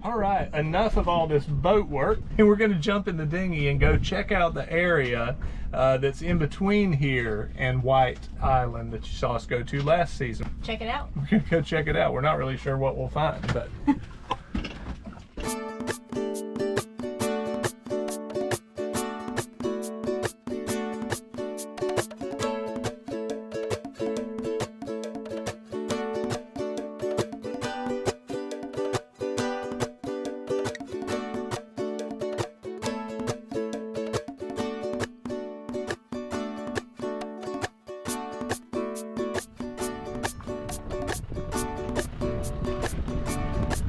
All right, enough of all this boat work, and we're going to jump in the dinghy and go check out the area that's in between here and White Island that you saw us go to last season. Check it out. We're going to go check it out. We're not really sure what we'll find, but...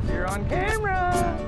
You're on camera!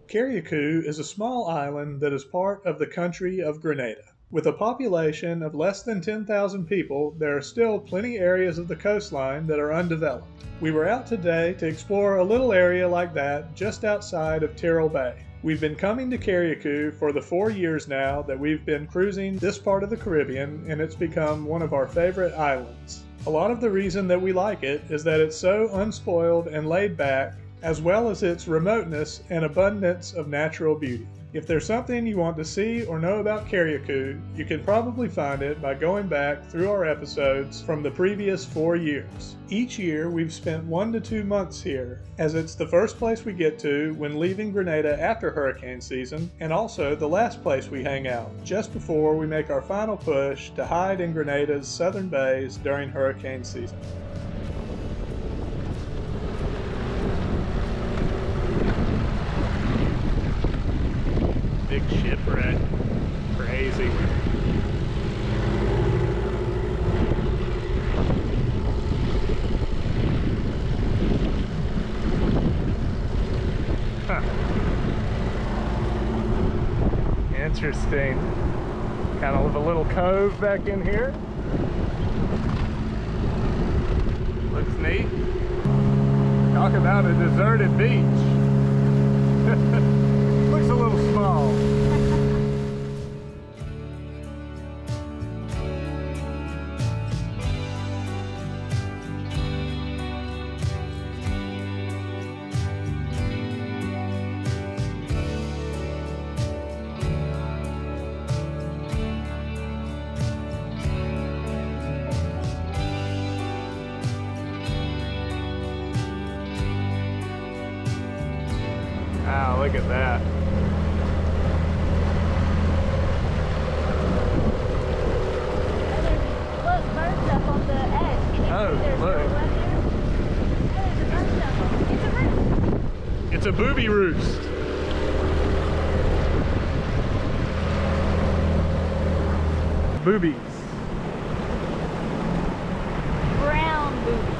Carriacou is a small island that is part of the country of Grenada. With a population of less than 10,000 people, there are still plenty areas of the coastline that are undeveloped. We were out today to explore a little area like that just outside of Tyrell Bay. We've been coming to Carriacou for the 4 years now that we've been cruising this part of the Caribbean, and it's become one of our favorite islands. A lot of the reason that we like it is that it's so unspoiled and laid back, as well as its remoteness and abundance of natural beauty. If there's something you want to see or know about Carriacou, you can probably find it by going back through our episodes from the previous 4 years. Each year we've spent 1 to 2 months here, as it's the first place we get to when leaving Grenada after hurricane season, and also the last place we hang out, just before we make our final push to hide in Grenada's southern bays during hurricane season. Big shipwreck. Crazy. Huh. Interesting. Kind of a little cove back in here. Looks neat. Talk about a deserted beach. Looks a little small. Wow, look at that. Look, birds up on the edge. Can you see there's look. no one there? There's a bunch of them. It's a roost. It's a booby roost. Boobies. Brown boobies.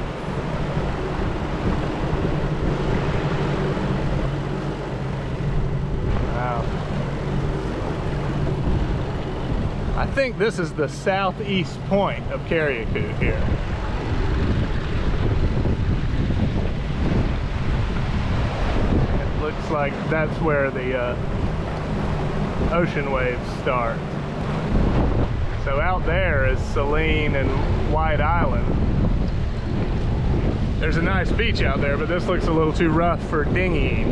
Wow. I think this is the southeast point of Carriacou here. It looks like that's where the ocean waves start. So out there is Saline and White Island. There's a nice beach out there, but this looks a little too rough for dinghying.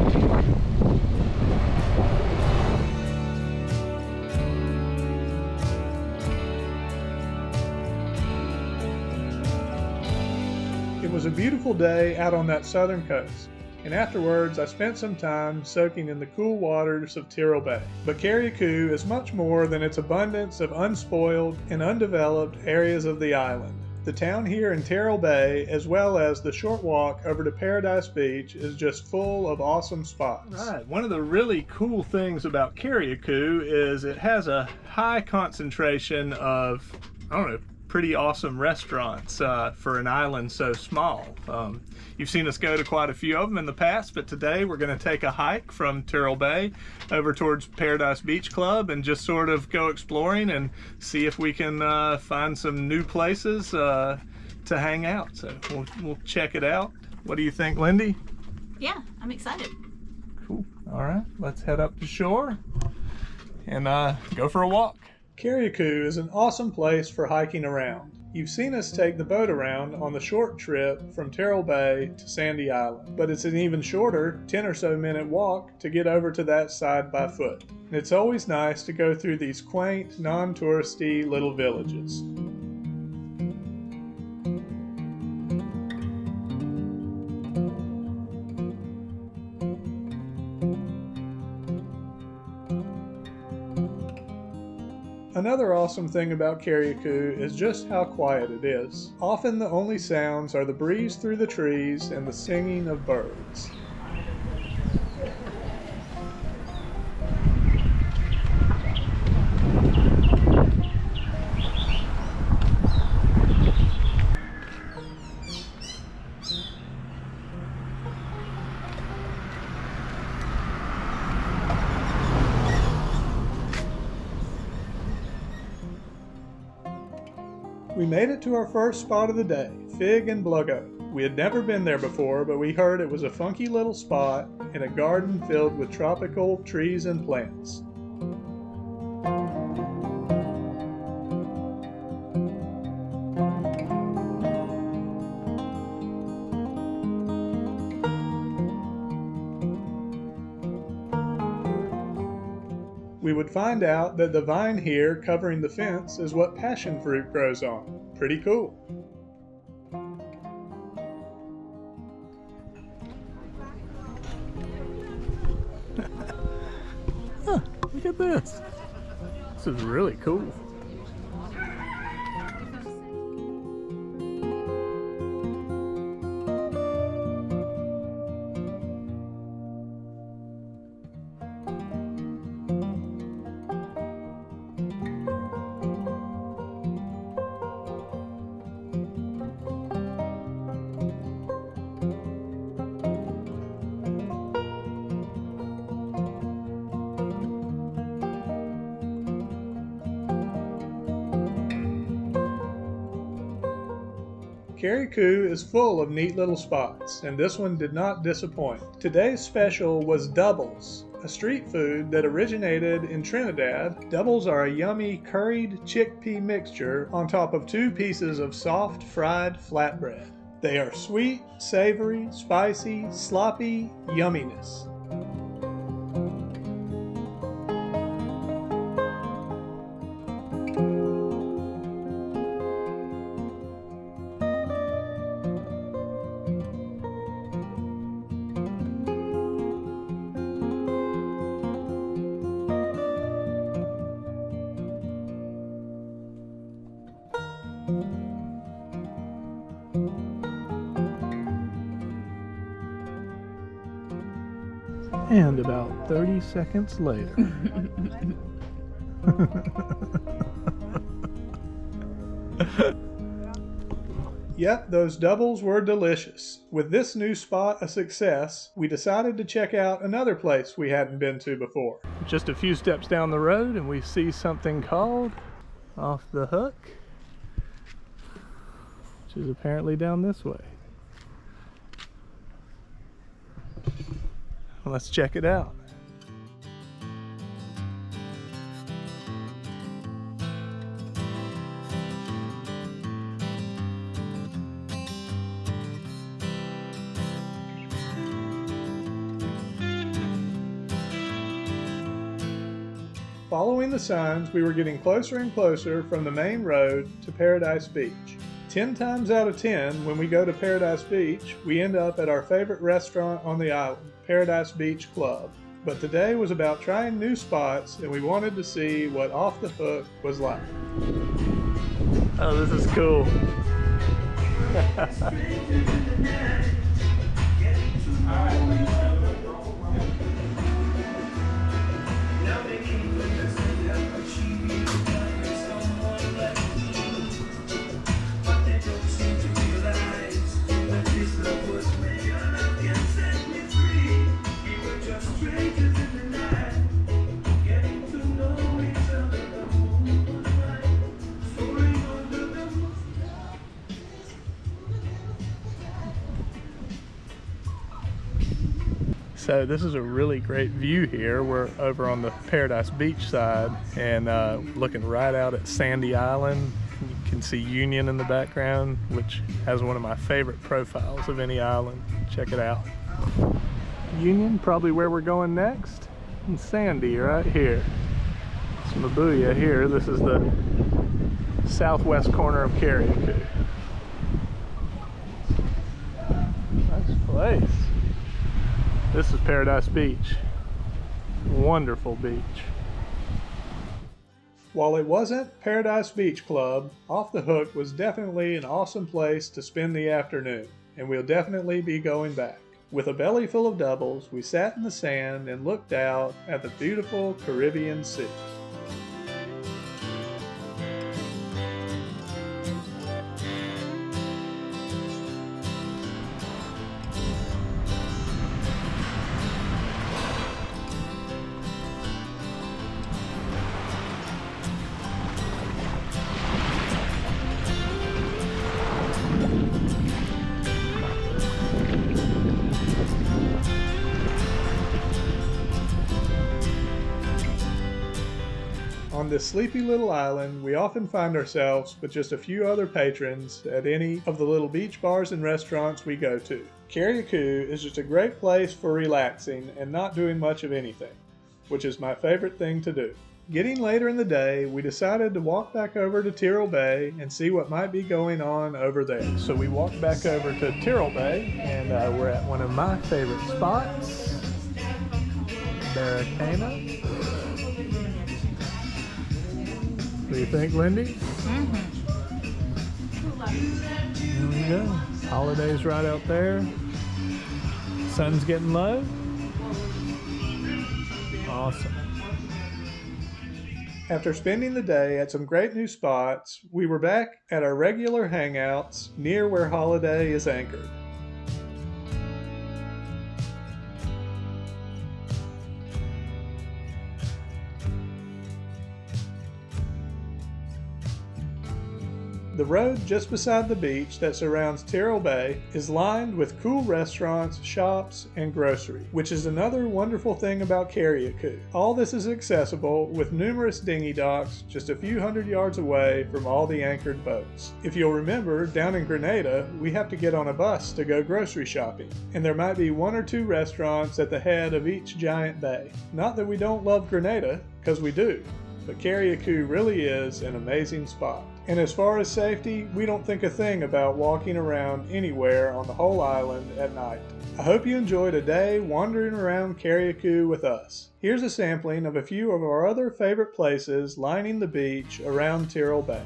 It was a beautiful day out on that southern coast, and afterwards I spent some time soaking in the cool waters of Tyrell Bay. But Carriacou is much more than its abundance of unspoiled and undeveloped areas of the island. The town here in Tyrell Bay, as well as the short walk over to Paradise Beach, is just full of awesome spots. Right. One of the really cool things about Carriacou is it has a high concentration of, I don't know, pretty awesome restaurants for an island so small. You've seen us go to quite a few of them in the past, but today we're going to take a hike from Tyrell Bay over towards Paradise Beach Club and just sort of go exploring and see if we can find some new places to to hang out. So we'll check it out. What do you think, Lindy? Yeah, I'm excited. Cool. All right, let's head up to shore and go for a walk. Carriacou is an awesome place for hiking around. You've seen us take the boat around on the short trip from Tyrell Bay to Sandy Island, but it's an even shorter 10 or so minute walk to get over to that side by foot. And it's always nice to go through these quaint, non-touristy little villages. Another awesome thing about Carriacou is just how quiet it is. Often the only sounds are the breeze through the trees and the singing of birds. We made it to our first spot of the day, Fig and Blogo. We had never been there before, but we heard it was a funky little spot in a garden filled with tropical trees and plants. We would find out that the vine here covering the fence is what passion fruit grows on. Pretty cool. Huh, look at this. This is really cool. Carriacou is full of neat little spots, and this one did not disappoint. Today's special was doubles, a street food that originated in Trinidad. Doubles are a yummy curried chickpea mixture on top of 2 pieces of soft fried flatbread. They are sweet, savory, spicy, sloppy yumminess. And about 30 seconds later. Yep, those doubles were delicious. With this new spot a success, we decided to check out another place we hadn't been to before. Just a few steps down the road and we see something called Off the Hook, which is apparently down this way. Let's check it out. Following the signs, we were getting closer and closer from the main road to Paradise Beach. 10 times out of 10, when we go to Paradise Beach, we end up at our favorite restaurant on the island, Paradise Beach Club. But today was about trying new spots, and we wanted to see what Off the Hook was like. Oh, this is cool. So this is a really great view here. We're over on the Paradise Beach side and looking right out at Sandy Island. You can see Union in the background, which has one of my favorite profiles of any island. Check it out. Union, probably where we're going next. And Sandy right here. It's Mabuya here. This is the southwest corner of Carriacou. Nice place. This is Paradise Beach. Wonderful beach. While it wasn't Paradise Beach Club, Off the Hook was definitely an awesome place to spend the afternoon, and we'll definitely be going back. With a belly full of doubles, we sat in the sand and looked out at the beautiful Caribbean Sea. On this sleepy little island, we often find ourselves with just a few other patrons at any of the little beach bars and restaurants we go to. Carriacou is just a great place for relaxing and not doing much of anything, which is my favorite thing to do. Getting later in the day, we decided to walk back over to Tyrell Bay and see what might be going on over there. So we walked back over to Tyrell Bay and we're at one of my favorite spots, Barricana. What do you think, Lindy? There we go. Holiday's right out there. Sun's getting low. Awesome. After spending the day at some great new spots, we were back at our regular hangouts near where Holiday is anchored. The road just beside the beach that surrounds Tyrell Bay is lined with cool restaurants, shops, and grocery, which is another wonderful thing about Carriacou. All this is accessible with numerous dinghy docks just a few hundred yards away from all the anchored boats. If you'll remember, down in Grenada, we have to get on a bus to go grocery shopping, and there might be one or two restaurants at the head of each giant bay. Not that we don't love Grenada, because we do, but Carriacou really is an amazing spot. And as far as safety, we don't think a thing about walking around anywhere on the whole island at night. I hope you enjoyed a day wandering around Carriacou with us. Here's a sampling of a few of our other favorite places lining the beach around Tyrell Bay.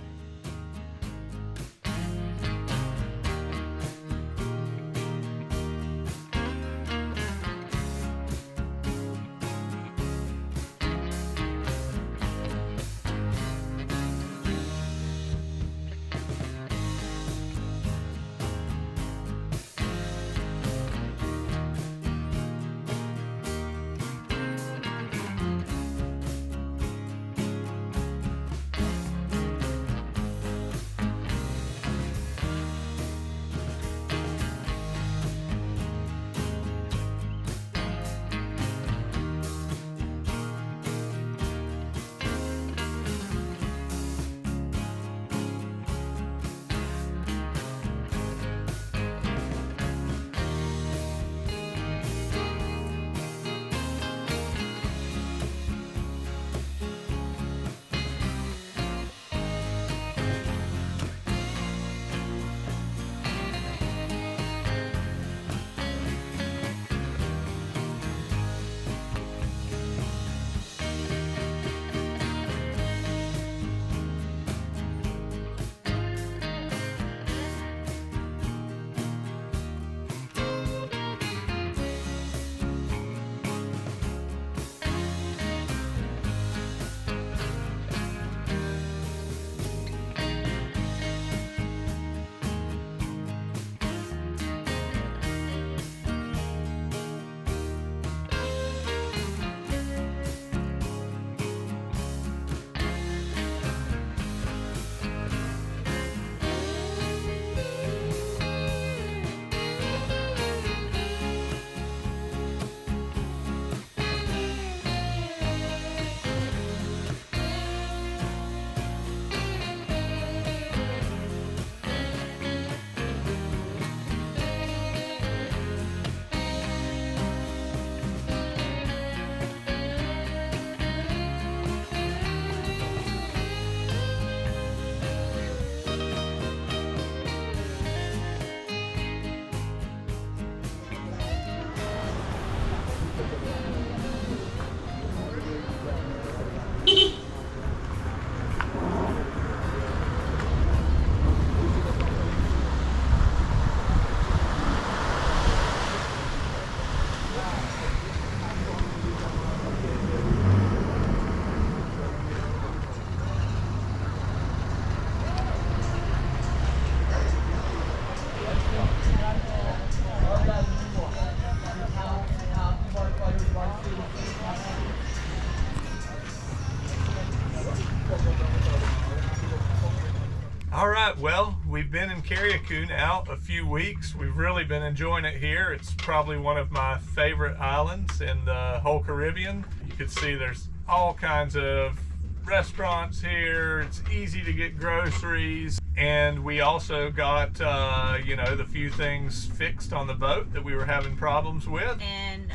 Carriacou now a few weeks. We've really been enjoying it here. It's probably one of my favorite islands in the whole Caribbean. You can see there's all kinds of restaurants here. It's easy to get groceries. And we also got, the few things fixed on the boat that we were having problems with. And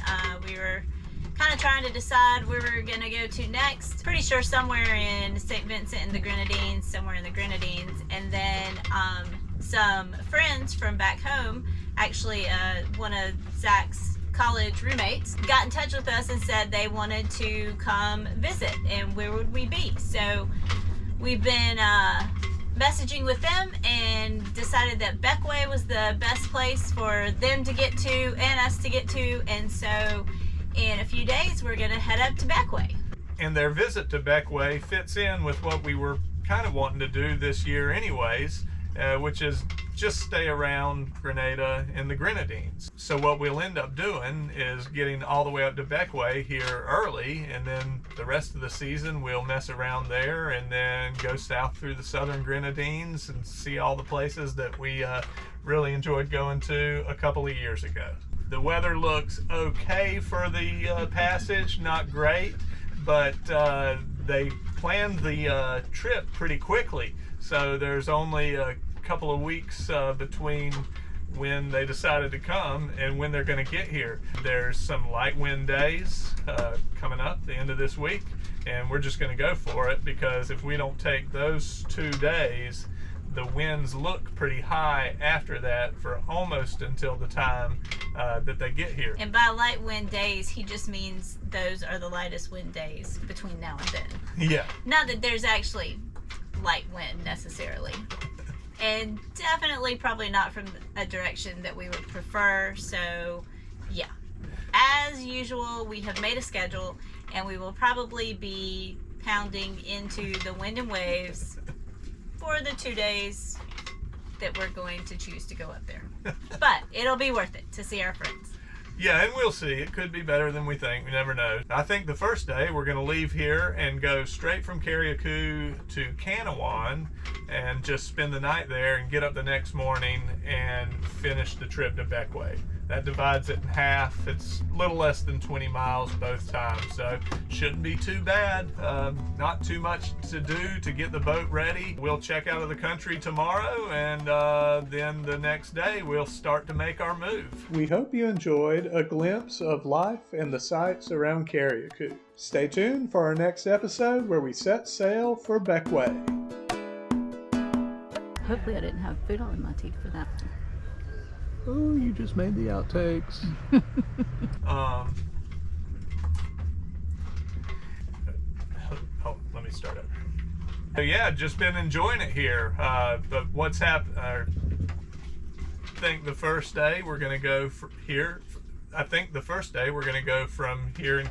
we were kind of trying to decide where we were going to go to next. Pretty sure somewhere in St. Vincent and the Grenadines, somewhere in the Grenadines. And then some friends from back home, actually one of Zach's college roommates, got in touch with us and said they wanted to come visit, and where would we be? So we've been messaging with them and decided that Beckway was the best place for them to get to and us to get to, and so in a few days we're gonna head up to Beckway. And their visit to Beckway fits in with what we were kind of wanting to do this year anyways, which is just stay around Grenada and the Grenadines. So what we'll end up doing is getting all the way up to Beckway here early, and then the rest of the season we'll mess around there and then go south through the southern Grenadines and see all the places that we really enjoyed going to a couple of years ago. The weather looks okay for the passage, not great, but they planned the trip pretty quickly. So there's only a couple of weeks between when they decided to come and when they're going to get here. There's some light wind days coming up the end of this week, and we're just going to go for it, because if we don't take those 2 days, the winds look pretty high after that for almost until the time that they get here. And by light wind days, he just means those are the lightest wind days between now and then. Yeah. Not that there's actually light wind necessarily. And definitely probably not from a direction that we would prefer. So yeah, as usual, we have made a schedule, and we will probably be pounding into the wind and waves for the 2 days that we're going to choose to go up there. But it'll be worth it to see our friends. Yeah, and we'll see. It could be better than we think. We never know. I think the first day we're going to leave here and go straight from Carriacou to Kanawha and just spend the night there and get up the next morning and finish the trip to Beckway. That divides it in half. It's a little less than 20 miles both times, so shouldn't be too bad. Not too much to do to get the boat ready. We'll check out of the country tomorrow, and then the next day we'll start to make our move. We hope you enjoyed a glimpse of life and the sights around Carriacou. Stay tuned for our next episode where we set sail for Beckway. Hopefully I didn't have food all in my teeth for that. Oh, you just made the outtakes. Let me start over. So yeah, just been enjoying it here. But what's happened? I think the first day we're gonna go here. I think the first day we're gonna go from here in